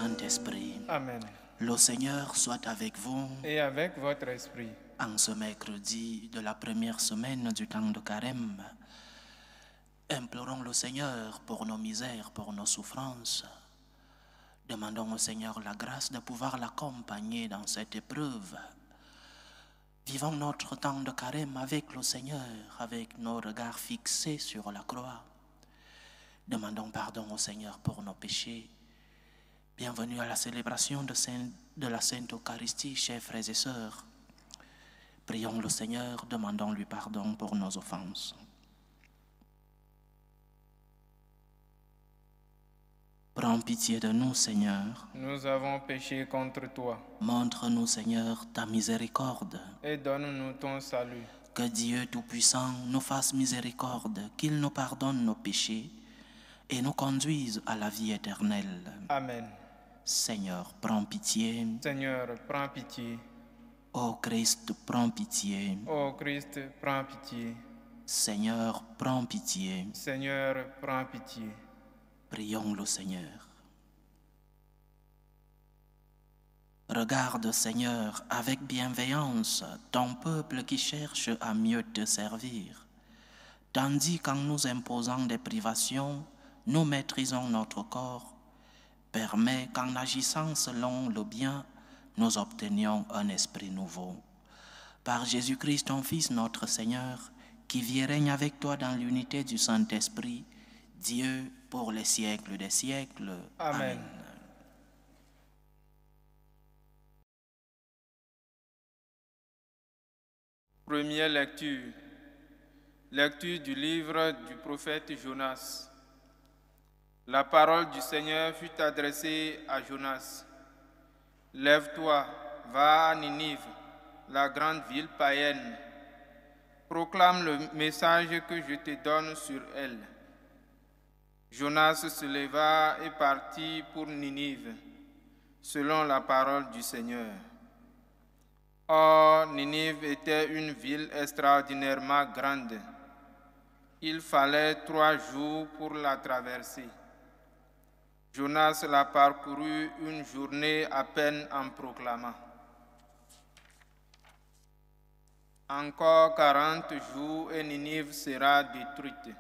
Saint-Esprit. Amen. Le Seigneur soit avec vous. Et avec votre esprit. En ce mercredi de la première semaine du temps de Carême, implorons le Seigneur pour nos misères, pour nos souffrances. Demandons au Seigneur la grâce de pouvoir l'accompagner dans cette épreuve. Vivons notre temps de Carême avec le Seigneur, avec nos regards fixés sur la croix. Demandons pardon au Seigneur pour nos péchés. Bienvenue à la célébration de la Sainte Eucharistie, chers frères et sœurs. Prions le Seigneur, demandons-lui pardon pour nos offenses. Prends pitié de nous, Seigneur. Nous avons péché contre toi. Montre-nous, Seigneur, ta miséricorde. Et donne-nous ton salut. Que Dieu Tout-Puissant nous fasse miséricorde, qu'il nous pardonne nos péchés et nous conduise à la vie éternelle. Amen. Seigneur, prends pitié. Seigneur, prends pitié. Ô Christ, prends pitié. Ô Christ, prends pitié. Seigneur, prends pitié. Seigneur, prends pitié. Prions le Seigneur. Regarde, Seigneur, avec bienveillance ton peuple qui cherche à mieux te servir, tandis qu'en nous imposant des privations, nous maîtrisons notre corps. Permets qu'en agissant selon le bien, nous obtenions un esprit nouveau. Par Jésus-Christ, ton Fils, notre Seigneur, qui vit et règne avec toi dans l'unité du Saint-Esprit, Dieu pour les siècles des siècles. Amen. Amen. Première lecture. Lecture du livre du prophète Jonas. La parole du Seigneur fut adressée à Jonas. Lève-toi, va à Ninive, la grande ville païenne. Proclame le message que je te donne sur elle. Jonas se leva et partit pour Ninive, selon la parole du Seigneur. Or, Ninive était une ville extraordinairement grande. Il fallait 3 jours pour la traverser. Jonas la parcourut une journée à peine en proclamant. Encore 40 jours et Ninive sera détruite.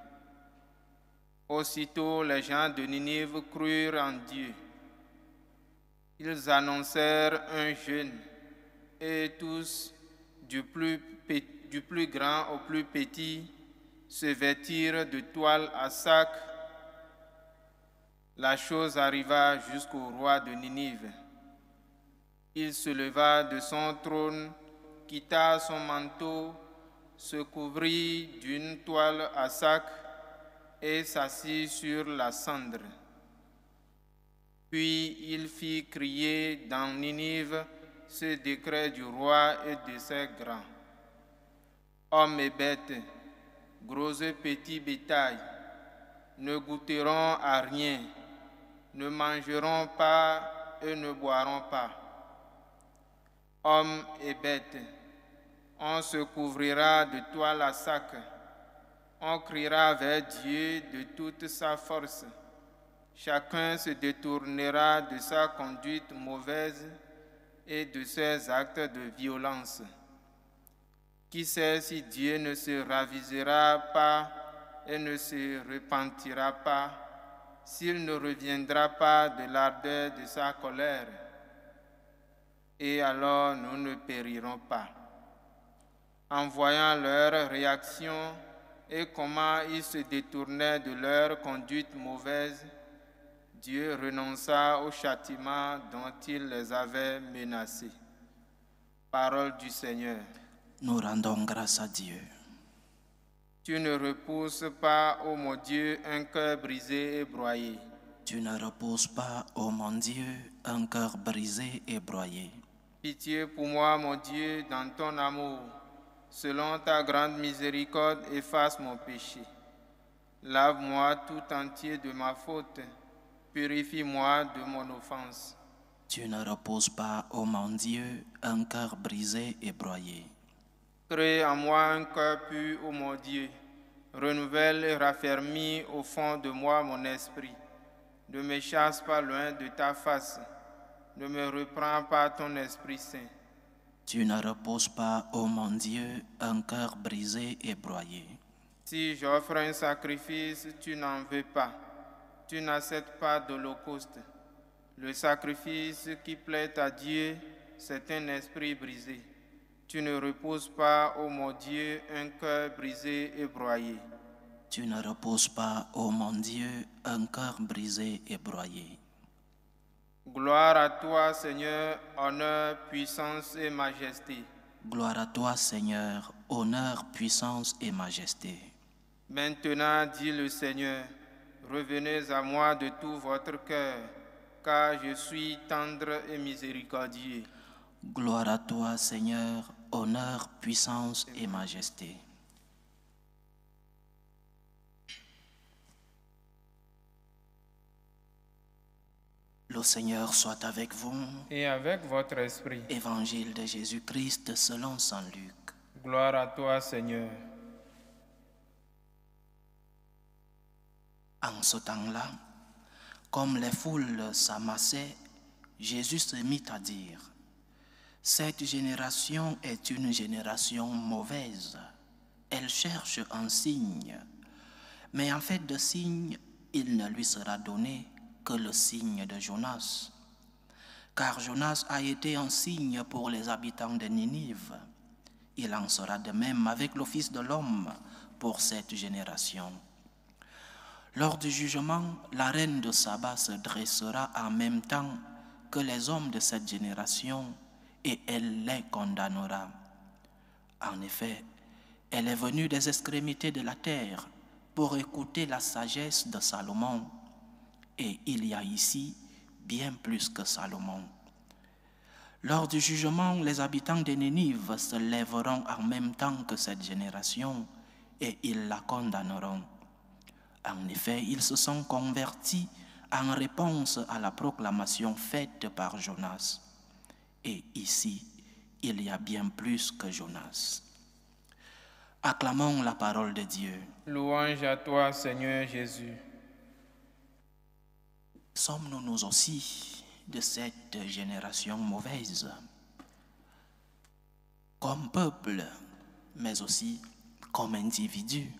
Aussitôt, les gens de Ninive crurent en Dieu. Ils annoncèrent un jeûne, et tous, du plus grand au plus petit, se vêtirent de toile à sac. La chose arriva jusqu'au roi de Ninive. Il se leva de son trône, quitta son manteau, se couvrit d'une toile à sac et s'assit sur la cendre. Puis il fit crier dans Ninive ce décret du roi et de ses grands. Hommes et bêtes, gros et petits bétail, ne goûteront à rien, ne mangeront pas et ne boiront pas. Hommes et bêtes, on se couvrira de toile à sac, on criera vers Dieu de toute sa force. Chacun se détournera de sa conduite mauvaise et de ses actes de violence. Qui sait si Dieu ne se ravisera pas et ne se repentira pas, s'il ne reviendra pas de l'ardeur de sa colère? Et alors nous ne périrons pas. En voyant leur réaction et comment ils se détournaient de leur conduite mauvaise, Dieu renonça au châtiment dont il les avait menacés. Parole du Seigneur. Nous rendons grâce à Dieu. Tu ne repousses pas, ô mon Dieu, un cœur brisé et broyé. Tu ne repousses pas, ô mon Dieu, un cœur brisé et broyé. Pitié pour moi, mon Dieu, dans ton amour. Selon ta grande miséricorde, efface mon péché. Lave-moi tout entier de ma faute. Purifie-moi de mon offense. Tu ne repousses pas, ô mon Dieu, un cœur brisé et broyé. Crée en moi un cœur pur, ô mon Dieu. Renouvelle et raffermis au fond de moi mon esprit. Ne me chasse pas loin de ta face. Ne me reprends pas ton Esprit Saint. Tu ne reposes pas, ô mon Dieu, un cœur brisé et broyé. Si j'offre un sacrifice, tu n'en veux pas. Tu n'acceptes pas d'holocauste. Le sacrifice qui plaît à Dieu, c'est un esprit brisé. Tu ne reposes pas, ô mon Dieu, un cœur brisé et broyé. Tu ne reposes pas, ô mon Dieu, un cœur brisé et broyé. Gloire à toi, Seigneur, honneur, puissance et majesté. Gloire à toi, Seigneur, honneur, puissance et majesté. Maintenant, dit le Seigneur, revenez à moi de tout votre cœur, car je suis tendre et miséricordieux. Gloire à toi, Seigneur, honneur, puissance et majesté. Le Seigneur soit avec vous. Et avec votre esprit. Évangile de Jésus-Christ selon saint Luc. Gloire à toi, Seigneur. En ce temps-là, comme les foules s'amassaient, Jésus se mit à dire: cette génération est une génération mauvaise. Elle cherche un signe, mais en fait de signe, il ne lui sera donné que le signe de Jonas. Car Jonas a été un signe pour les habitants de Ninive. Il en sera de même avec le Fils de l'homme pour cette génération. Lors du jugement, la reine de Saba se dressera en même temps que les hommes de cette génération et elle les condamnera. En effet, elle est venue des extrémités de la terre pour écouter la sagesse de Salomon. Et il y a ici bien plus que Salomon. Lors du jugement, les habitants de Ninive se lèveront en même temps que cette génération et ils la condamneront. En effet, ils se sont convertis en réponse à la proclamation faite par Jonas. Et ici, il y a bien plus que Jonas. Acclamons la parole de Dieu. Louange à toi, Seigneur Jésus. Sommes-nous nous aussi de cette génération mauvaise, comme peuple, mais aussi comme individu?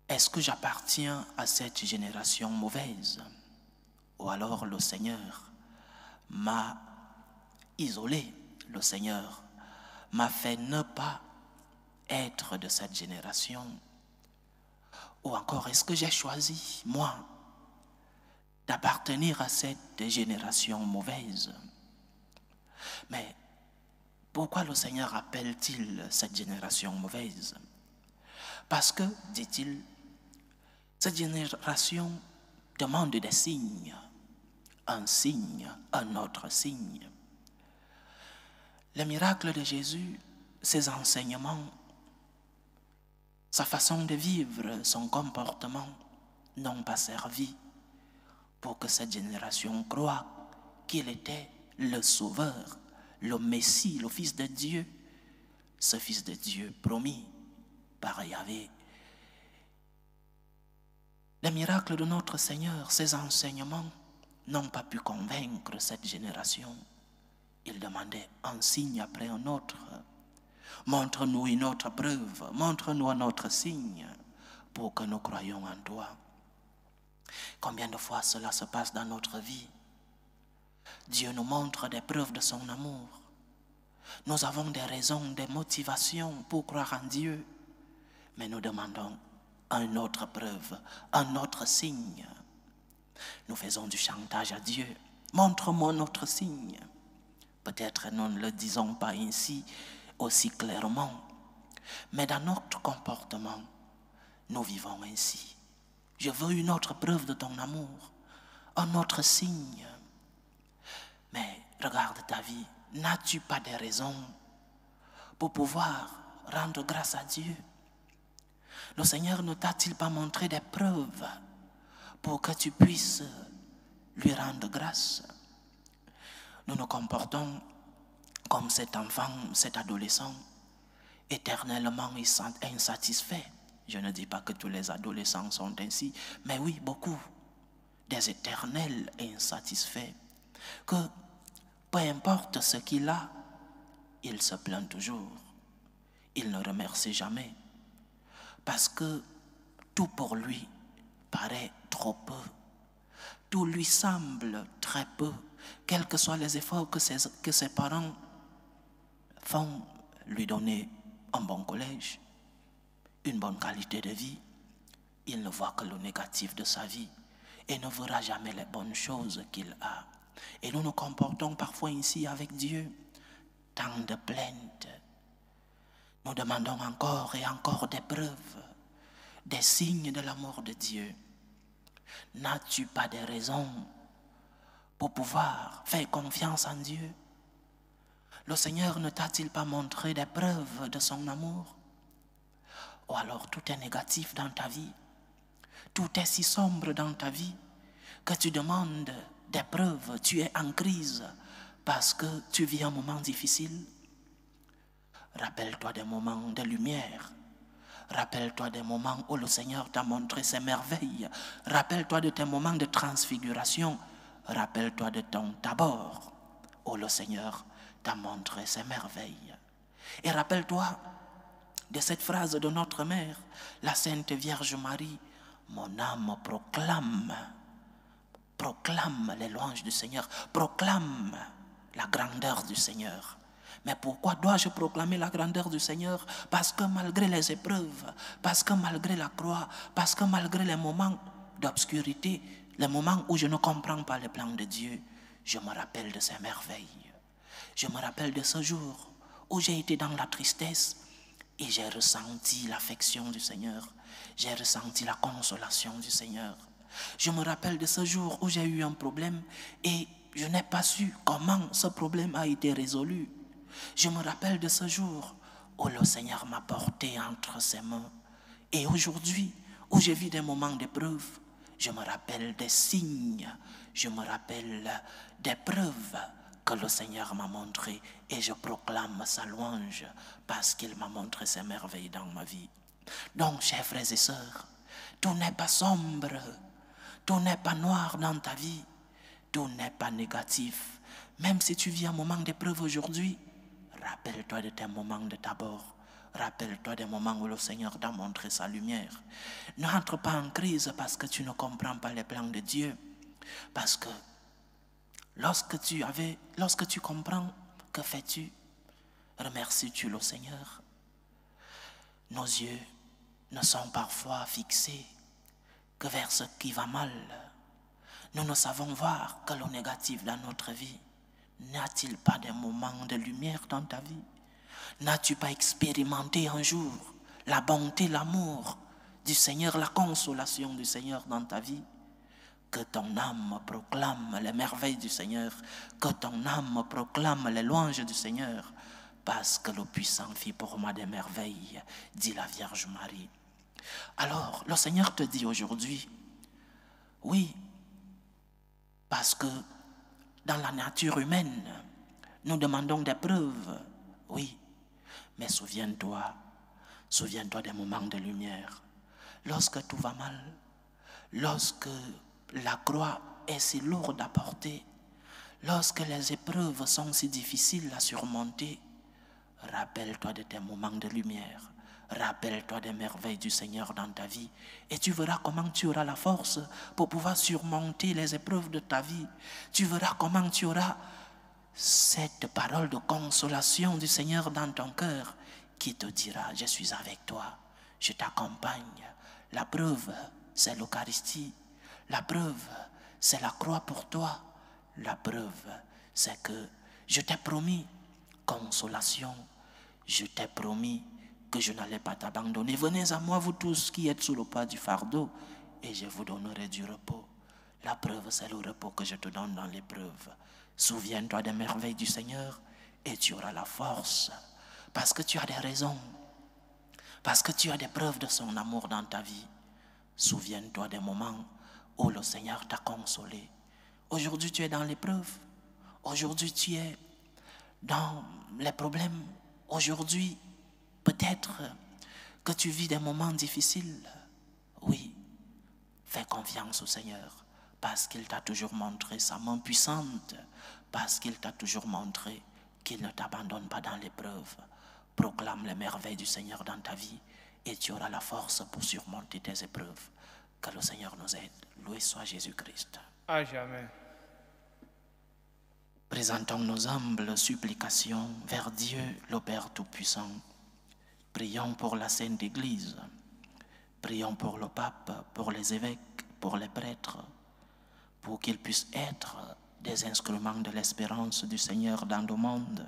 Est-ce que j'appartiens à cette génération mauvaise? Ou alors le Seigneur m'a isolé, le Seigneur m'a fait ne pas être de cette génération? Ou encore, est-ce que j'ai choisi, moi, d'appartenir à cette génération mauvaise? Mais pourquoi le Seigneur appelle-t-il cette génération mauvaise? Parce que, dit-il, cette génération demande des signes, un signe, un autre signe. Le miracle de Jésus, ses enseignements, sa façon de vivre, son comportement n'ont pas servi pour que cette génération croie qu'il était le Sauveur, le Messie, le Fils de Dieu, ce Fils de Dieu promis par Yahvé. Les miracles de notre Seigneur, ses enseignements, n'ont pas pu convaincre cette génération. Ils demandaient un signe après un autre. Montre-nous une autre preuve, montre-nous un autre signe pour que nous croyions en toi. Combien de fois cela se passe dans notre vie? Dieu nous montre des preuves de son amour. Nous avons des raisons, des motivations pour croire en Dieu, mais nous demandons une autre preuve, un autre signe. Nous faisons du chantage à Dieu. Montre-moi notre signe. Peut-être nous ne le disons pas ainsi aussi clairement, mais dans notre comportement, nous vivons ainsi. Je veux une autre preuve de ton amour, un autre signe. Mais regarde ta vie, n'as-tu pas des raisons pour pouvoir rendre grâce à Dieu? Le Seigneur ne t'a-t-il pas montré des preuves pour que tu puisses lui rendre grâce? Nous nous comportons comme cet enfant, cet adolescent, éternellement insatisfait. Je ne dis pas que tous les adolescents sont ainsi, mais oui, beaucoup des éternels insatisfaits, que peu importe ce qu'il a, il se plaint toujours, il ne remercie jamais, parce que tout pour lui paraît trop peu, tout lui semble très peu, quels que soient les efforts que ses parents font, lui donner un bon collège, une bonne qualité de vie, il ne voit que le négatif de sa vie et ne verra jamais les bonnes choses qu'il a. Et nous nous comportons parfois ici avec Dieu, tant de plaintes. Nous demandons encore et encore des preuves, des signes de l'amour de Dieu. N'as-tu pas des raisons pour pouvoir faire confiance en Dieu? Le Seigneur ne t'a-t-il pas montré des preuves de son amour? Ou alors tout est négatif dans ta vie? Tout est si sombre dans ta vie que tu demandes des preuves, tu es en crise parce que tu vis un moment difficile. Rappelle-toi des moments de lumière. Rappelle-toi des moments où le Seigneur t'a montré ses merveilles. Rappelle-toi de tes moments de transfiguration. Rappelle-toi de ton tabord où le Seigneur t'a montré ses merveilles. Et rappelle-toi de cette phrase de notre mère, la Sainte Vierge Marie: mon âme proclame les louanges du Seigneur, proclame la grandeur du Seigneur. Mais pourquoi dois-je proclamer la grandeur du Seigneur? Parce que malgré les épreuves, parce que malgré la croix, parce que malgré les moments d'obscurité, les moments où je ne comprends pas les plans de Dieu, je me rappelle de ses merveilles. Je me rappelle de ce jour où j'ai été dans la tristesse et j'ai ressenti l'affection du Seigneur. J'ai ressenti la consolation du Seigneur. Je me rappelle de ce jour où j'ai eu un problème et je n'ai pas su comment ce problème a été résolu. Je me rappelle de ce jour où le Seigneur m'a porté entre ses mains. Et aujourd'hui, où je vis des moments d'épreuve, je me rappelle des signes, je me rappelle des preuves que le Seigneur m'a montrées et je proclame sa louange parce qu'il m'a montré ses merveilles dans ma vie. Donc, chers frères et sœurs, tout n'est pas sombre, tout n'est pas noir dans ta vie, tout n'est pas négatif. Même si tu vis un moment d'épreuve aujourd'hui, rappelle-toi de tes moments de tabord. Rappelle-toi des moments où le Seigneur t'a montré sa lumière. N'entre pas en crise parce que tu ne comprends pas les plans de Dieu. Parce que lorsque tu comprends, que fais-tu? Remercies-tu le Seigneur? Nos yeux ne sont parfois fixés que vers ce qui va mal. Nous ne savons voir que le négatif dans notre vie. N'a-t-il pas des moments de lumière dans ta vie? N'as-tu pas expérimenté un jour la bonté, l'amour du Seigneur, la consolation du Seigneur dans ta vie? Que ton âme proclame les merveilles du Seigneur, que ton âme proclame les louanges du Seigneur, parce que le puissant fit pour moi des merveilles, dit la Vierge Marie. Alors, le Seigneur te dit aujourd'hui, oui, parce que dans la nature humaine, nous demandons des preuves, oui, mais souviens-toi des moments de lumière. Lorsque tout va mal, lorsque la croix est si lourde à porter, lorsque les épreuves sont si difficiles à surmonter, rappelle-toi de tes moments de lumière. Rappelle-toi des merveilles du Seigneur dans ta vie et tu verras comment tu auras la force pour pouvoir surmonter les épreuves de ta vie. Tu verras comment tu auras cette parole de consolation du Seigneur dans ton cœur qui te dira: je suis avec toi, je t'accompagne. La preuve, c'est l'Eucharistie. La preuve, c'est la croix pour toi. La preuve, c'est que je t'ai promis consolation. Je t'ai promis que je n'allais pas t'abandonner. Venez à moi, vous tous qui êtes sous le poids du fardeau, et je vous donnerai du repos. La preuve, c'est le repos que je te donne dans l'épreuve. Souviens-toi des merveilles du Seigneur et tu auras la force. Parce que tu as des raisons. Parce que tu as des preuves de son amour dans ta vie. Souviens-toi des moments où le Seigneur t'a consolé. Aujourd'hui, tu es dans l'épreuve. Aujourd'hui, tu es dans les problèmes. Aujourd'hui, peut-être que tu vis des moments difficiles. Oui, fais confiance au Seigneur. parce qu'il t'a toujours montré sa main puissante, parce qu'il t'a toujours montré qu'il ne t'abandonne pas dans l'épreuve. Proclame les merveilles du Seigneur dans ta vie et tu auras la force pour surmonter tes épreuves. Que le Seigneur nous aide. Loué soit Jésus-Christ. À jamais. Présentons nos humbles supplications vers Dieu, le Père Tout-Puissant. Prions pour la Sainte Église. Prions pour le pape, pour les évêques, pour les prêtres, pour qu'ils puissent être des instruments de l'espérance du Seigneur dans le monde.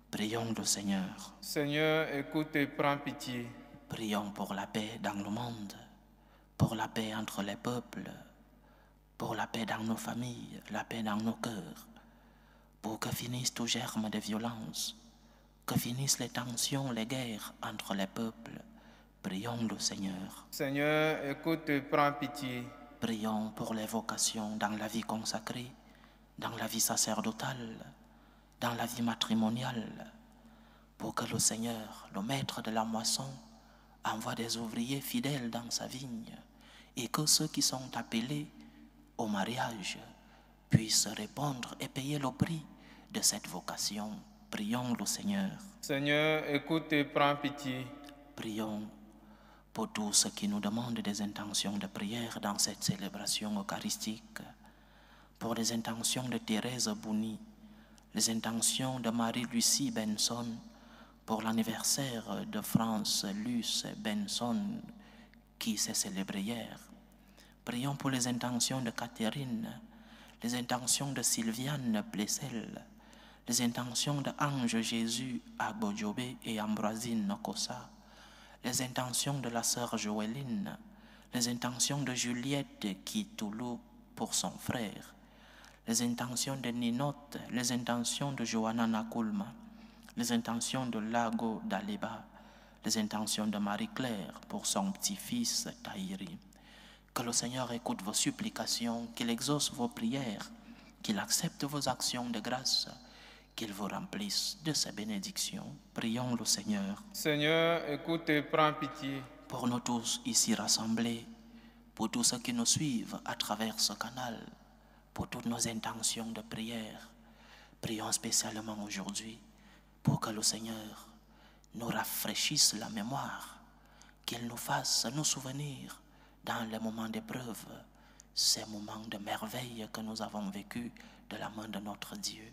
Prions le Seigneur. Seigneur, écoute et prends pitié. Prions pour la paix dans le monde, pour la paix entre les peuples, pour la paix dans nos familles, la paix dans nos cœurs, pour que finisse tout germe de violence, que finissent les tensions, les guerres entre les peuples. Prions le Seigneur. Seigneur, écoute et prends pitié. Prions pour les vocations dans la vie consacrée, dans la vie sacerdotale, dans la vie matrimoniale, pour que le Seigneur, le maître de la moisson, envoie des ouvriers fidèles dans sa vigne et que ceux qui sont appelés au mariage puissent répondre et payer le prix de cette vocation. Prions le Seigneur. Seigneur, écoute et prends pitié. Prions pour tous ceux qui nous demandent des intentions de prière dans cette célébration eucharistique, pour les intentions de Thérèse Bouni, les intentions de Marie-Lucie Benson, pour l'anniversaire de France Luce Benson qui s'est célébré hier. Prions pour les intentions de Catherine, les intentions de Sylviane Plessel, les intentions de Ange Jésus Agbodjobé et Ambroisine Nokosa, les intentions de la sœur Joëline, les intentions de Juliette Kitoulou pour son frère, les intentions de Ninote, les intentions de Johanna Nakoulma, les intentions de Lago Daliba, les intentions de Marie-Claire pour son petit-fils Tahiri. Que le Seigneur écoute vos supplications, qu'il exauce vos prières, qu'il accepte vos actions de grâce, qu'il vous remplisse de ses bénédictions. Prions le Seigneur. Seigneur, écoute et prends pitié. Pour nous tous ici rassemblés, pour tous ceux qui nous suivent à travers ce canal, pour toutes nos intentions de prière, prions spécialement aujourd'hui pour que le Seigneur nous rafraîchisse la mémoire, qu'il nous fasse nous souvenir dans les moments d'épreuve, ces moments de merveille que nous avons vécus de la main de notre Dieu.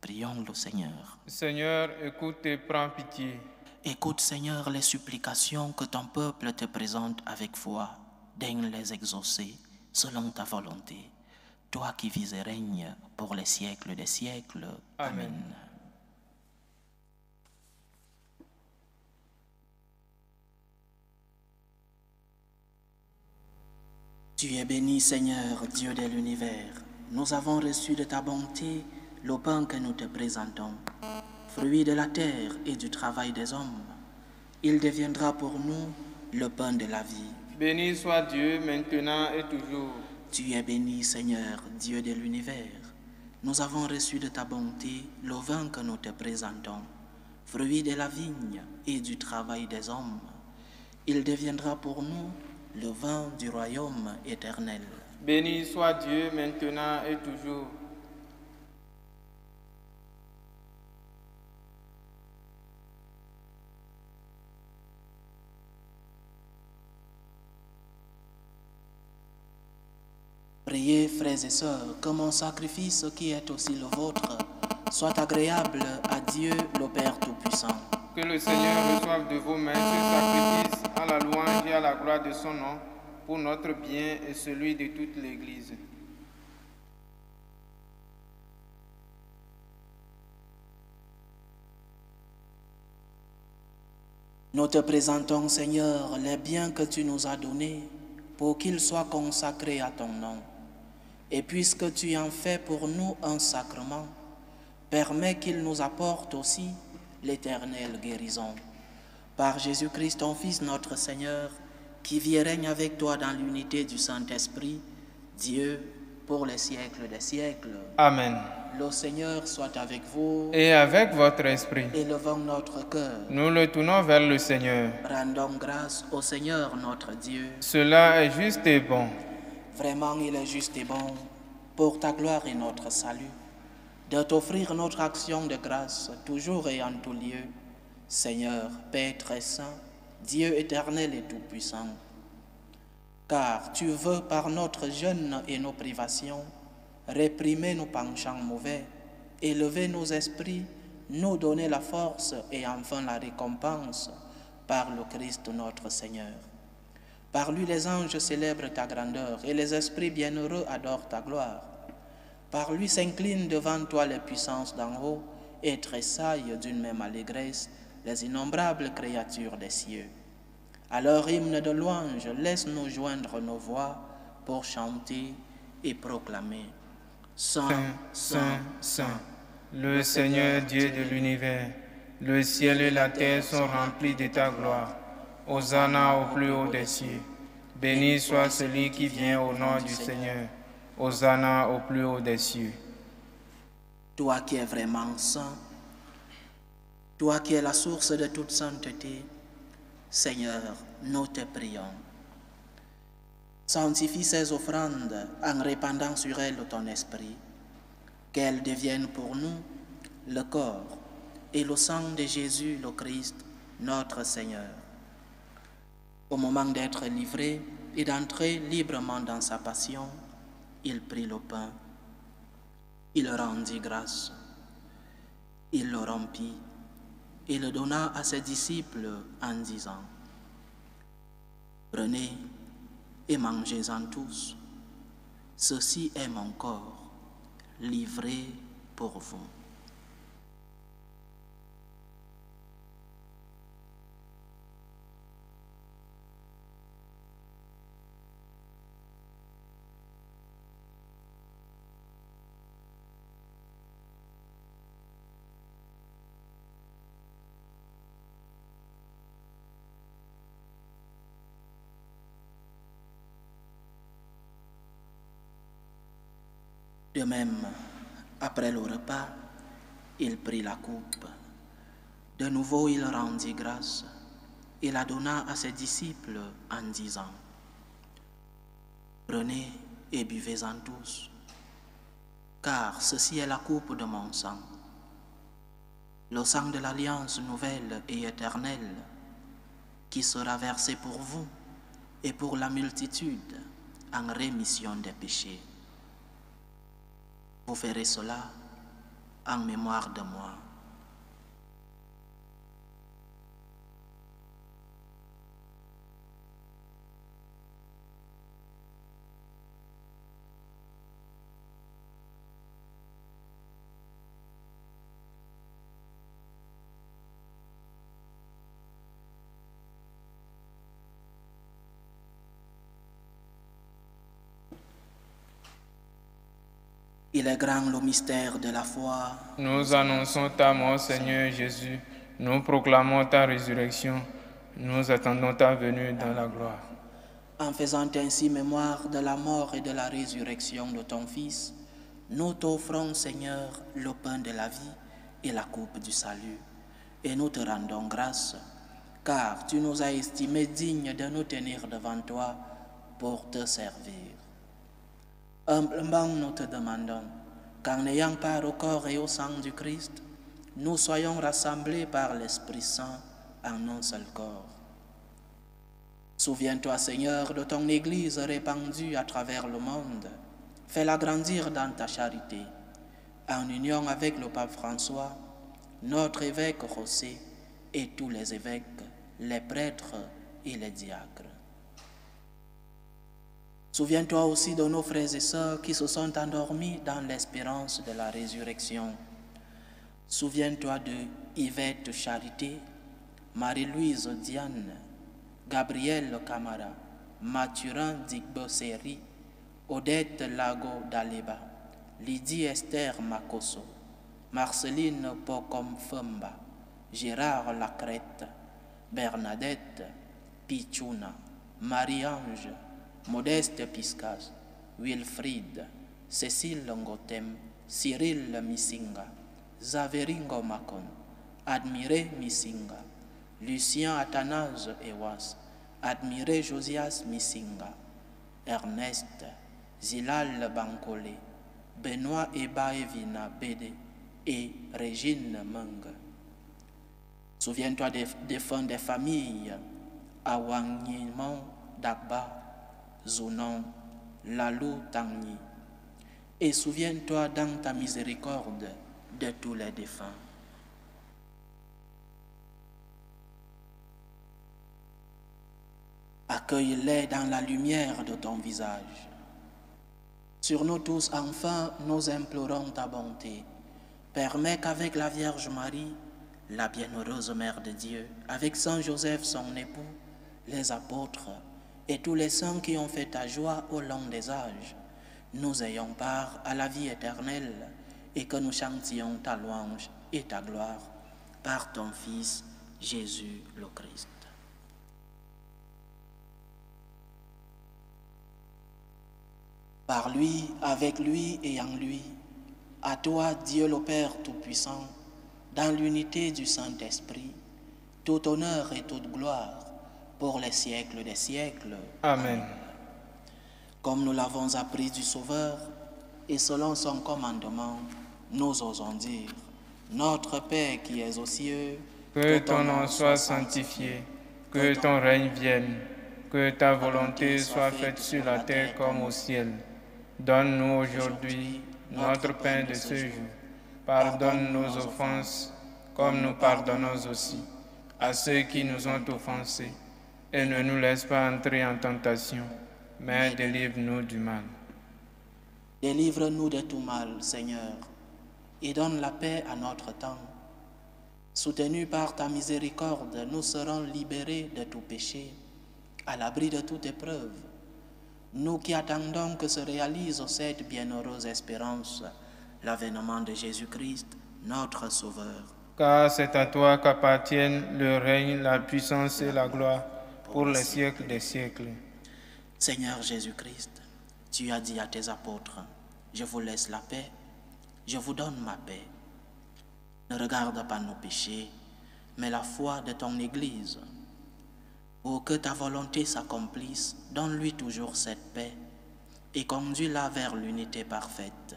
Prions le Seigneur. Seigneur, écoute et prends pitié. Écoute, Seigneur, les supplications que ton peuple te présente avec foi. Daigne les exaucer selon ta volonté. Toi qui vis et règnes pour les siècles des siècles. Amen. Tu es béni, Seigneur, Dieu de l'univers. Nous avons reçu de ta bonté le pain que nous te présentons, fruit de la terre et du travail des hommes. Il deviendra pour nous le pain de la vie. Béni soit Dieu maintenant et toujours. Tu es béni, Seigneur, Dieu de l'univers. Nous avons reçu de ta bonté le vin que nous te présentons, fruit de la vigne et du travail des hommes. Il deviendra pour nous le vin du royaume éternel. Béni soit Dieu maintenant et toujours. Priez, frères et sœurs, que mon sacrifice qui est aussi le vôtre soit agréable à Dieu, le Père Tout-Puissant. Que le Seigneur reçoive de vos mains ce sacrifice à la louange et à la gloire de son nom, pour notre bien et celui de toute l'Église. Nous te présentons, Seigneur, les biens que tu nous as donnés pour qu'ils soient consacrés à ton nom. Et puisque tu en fais pour nous un sacrement, permets qu'il nous apporte aussi l'éternelle guérison. Par Jésus-Christ, ton Fils, notre Seigneur, qui vit et règne avec toi dans l'unité du Saint-Esprit, Dieu, pour les siècles des siècles. Amen. Le Seigneur soit avec vous. Et avec votre esprit. Élevons notre cœur. Nous le tournons vers le Seigneur. Rendons grâce au Seigneur notre Dieu. Cela est juste et bon. Vraiment, il est juste et bon, pour ta gloire et notre salut, de t'offrir notre action de grâce, toujours et en tout lieu. Seigneur, Père très saint, Dieu éternel et tout-puissant. Car tu veux, par notre jeûne et nos privations, réprimer nos penchants mauvais, élever nos esprits, nous donner la force et enfin la récompense par le Christ notre Seigneur. Par lui les anges célèbrent ta grandeur et les esprits bienheureux adorent ta gloire. Par lui s'inclinent devant toi les puissances d'en haut et tressaillent d'une même allégresse les innombrables créatures des cieux. À leur hymne de louange, laisse-nous joindre nos voix pour chanter et proclamer. Saint, Saint, Saint, le Seigneur Dieu de l'univers, le ciel et la terre sont remplis de ta gloire. Hosanna au plus haut des cieux. Béni soit celui qui vient au nom du Seigneur. Hosanna au plus haut des cieux. Toi qui es vraiment saint, toi qui es la source de toute sainteté, Seigneur, nous te prions. Sanctifie ces offrandes en répandant sur elles ton esprit, qu'elles deviennent pour nous le corps et le sang de Jésus le Christ, notre Seigneur. Au moment d'être livré et d'entrer librement dans sa passion, il prit le pain, il rendit grâce, il le rompit et le donna à ses disciples en disant: Prenez et mangez-en tous, ceci est mon corps, livré pour vous. De même, après le repas, il prit la coupe. De nouveau, il rendit grâce et la donna à ses disciples en disant: Prenez et buvez-en tous, car ceci est la coupe de mon sang, le sang de l'alliance nouvelle et éternelle, qui sera versé pour vous et pour la multitude en rémission des péchés. Vous ferez cela en mémoire de moi. Il est grand le mystère de la foi. Nous annonçons ta mort, Seigneur Jésus. Nous proclamons ta résurrection. Nous attendons ta venue dans la gloire. En faisant ainsi mémoire de la mort et de la résurrection de ton Fils, nous t'offrons, Seigneur, le pain de la vie et la coupe du salut. Et nous te rendons grâce, car tu nous as estimés dignes de nous tenir devant toi pour te servir. Humblement, nous te demandons qu'en ayant part au corps et au sang du Christ, nous soyons rassemblés par l'Esprit Saint en un seul corps. Souviens-toi, Seigneur, de ton Église répandue à travers le monde. Fais-la grandir dans ta charité, en union avec le pape François, notre évêque José et tous les évêques, les prêtres et les diacres. Souviens-toi aussi de nos frères et sœurs qui se sont endormis dans l'espérance de la résurrection. Souviens-toi de Yvette Charité, Marie-Louise Diane, Gabriel Camara, Mathurin Digboseri, Odette Lago d'Aleba, Lydie Esther Makoso, Marceline Pokomfemba, Gérard Lacrette, Bernadette Pichuna, Marie-Ange, Modeste Piscas, Wilfried, Cécile Ngotem, Cyril Missinga, Zaveringo Macon, Admiré Missinga, Lucien Athanase Ewas, Admiré Josias Missinga, Ernest Zilal Bankole, Benoît Ebaevina Bede et Régine Meng. Souviens-toi des défunts des familles Awangnyman Dagba, Zounon, Lalou Tangni. Et souviens-toi dans ta miséricorde de tous les défunts. Accueille-les dans la lumière de ton visage. Sur nous tous, enfin, nous implorons ta bonté. Permets qu'avec la Vierge Marie, la bienheureuse Mère de Dieu, avec Saint Joseph, son époux, les apôtres et tous les saints qui ont fait ta joie au long des âges, nous ayons part à la vie éternelle et que nous chantions ta louange et ta gloire par ton Fils, Jésus le Christ. Par lui, avec lui et en lui, à toi, Dieu le Père Tout-Puissant, dans l'unité du Saint-Esprit, tout honneur et toute gloire pour les siècles des siècles. Amen. Comme nous l'avons appris du Sauveur, et selon son commandement, nous osons dire, Notre Père qui es aux cieux, que ton nom soit sanctifié, que ton règne vienne, que ta volonté soit faite sur la terre comme au ciel. Donne-nous aujourd'hui notre pain de ce jour. Pardonne nos offenses, comme nous pardonnons aussi à ceux qui nous ont offensés. Et ne nous laisse pas entrer en tentation, mais délivre-nous du mal. Délivre-nous de tout mal, Seigneur, et donne la paix à notre temps. Soutenus par ta miséricorde, nous serons libérés de tout péché, à l'abri de toute épreuve. Nous qui attendons que se réalise cette bienheureuse espérance, l'avènement de Jésus-Christ, notre Sauveur. Car c'est à toi qu'appartiennent le règne, la puissance et la gloire pour les siècles des siècles. Seigneur Jésus-Christ, tu as dit à tes apôtres, je vous laisse la paix, je vous donne ma paix. Ne regarde pas nos péchés, mais la foi de ton Église. Pour que ta volonté s'accomplisse, donne-lui toujours cette paix et conduis-la vers l'unité parfaite.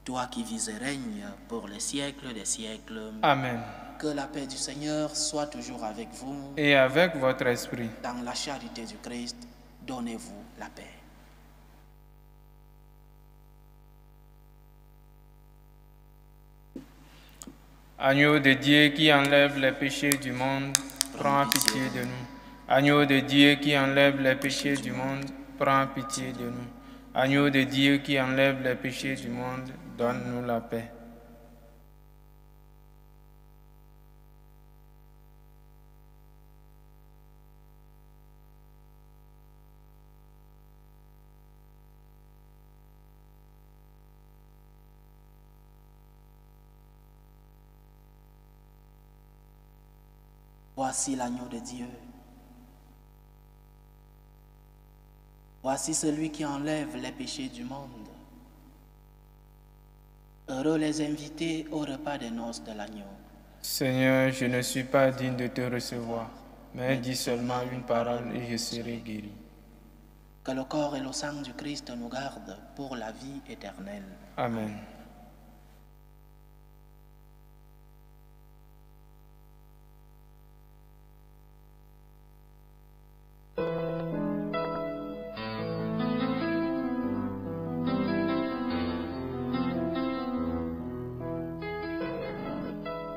Toi qui vis et règnes pour les siècles des siècles. Amen. Que la paix du Seigneur soit toujours avec vous. Et avec votre esprit. Dans la charité du Christ, donnez-vous la paix. Agneau de Dieu qui enlève les péchés du monde, prends pitié de nous. Agneau de Dieu qui enlève les péchés du monde, prends pitié de nous. Agneau de Dieu qui enlève les péchés du monde, donne-nous la paix. Voici l'agneau de Dieu. Voici celui qui enlève les péchés du monde. Heureux les invités au repas des noces de l'agneau. Seigneur, je ne suis pas digne de te recevoir, mais dis seulement une parole et je serai guéri. Que le corps et le sang du Christ nous gardent pour la vie éternelle. Amen.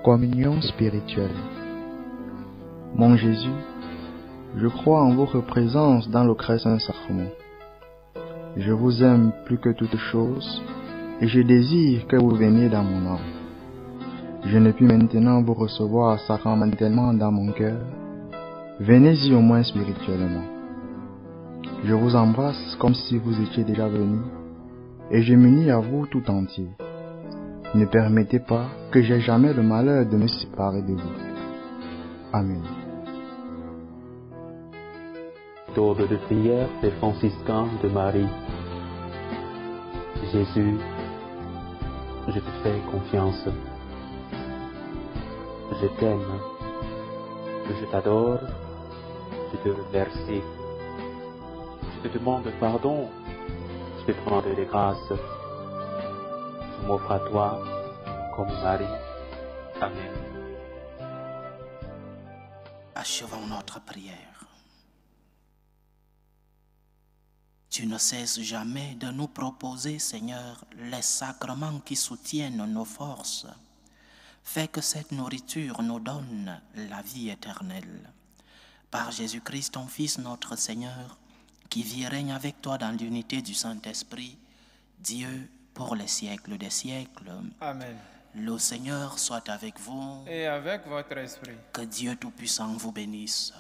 Communion spirituelle. Mon Jésus, je crois en votre présence dans le très saint sacrement. Je vous aime plus que toute chose et je désire que vous veniez dans mon âme. Je ne puis maintenant vous recevoir sacramentellement dans mon cœur. Venez-y au moins spirituellement. Je vous embrasse comme si vous étiez déjà venu et je m'unis à vous tout entier. Ne permettez pas que j'aie jamais le malheur de me séparer de vous. Amen. Ordre de prière des franciscains de Marie. Jésus, je te fais confiance. Je t'aime. Je t'adore. Je te remercie. Je te demande pardon te trône de grâce, je m'offre à toi comme Marie. Amen. Achevons notre prière. Tu ne cesses jamais de nous proposer, Seigneur, les sacrements qui soutiennent nos forces. Fais que cette nourriture nous donne la vie éternelle. Par Jésus-Christ, ton Fils, notre Seigneur, qui vit et règne avec toi dans l'unité du Saint-Esprit, Dieu pour les siècles des siècles. Amen. Le Seigneur soit avec vous. Et avec votre esprit. Que Dieu Tout-Puissant vous bénisse,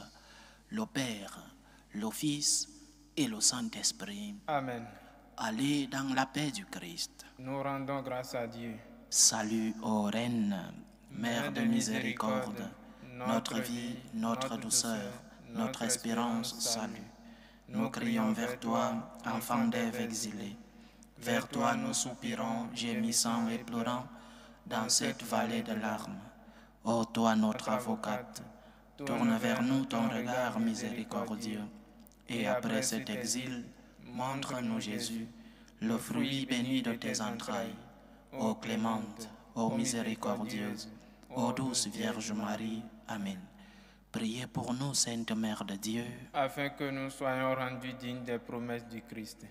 le Père, le Fils et le Saint-Esprit. Amen. Allez dans la paix du Christ. Nous rendons grâce à Dieu. Salut, ô Reine, Mère de miséricorde, notre vie, notre douceur, notre espérance, salut. Nous crions vers toi, enfants d'Ève exilés. Vers toi nous soupirons, gémissant et pleurant, dans cette vallée de larmes. Ô toi notre avocate, tourne vers nous ton regard miséricordieux, et après cet exil, montre-nous Jésus, le fruit béni de tes entrailles. Ô clémente, ô miséricordieuse, ô douce Vierge Marie. Amen. Priez pour nous, Sainte Mère de Dieu, afin que nous soyons rendus dignes des promesses du Christ.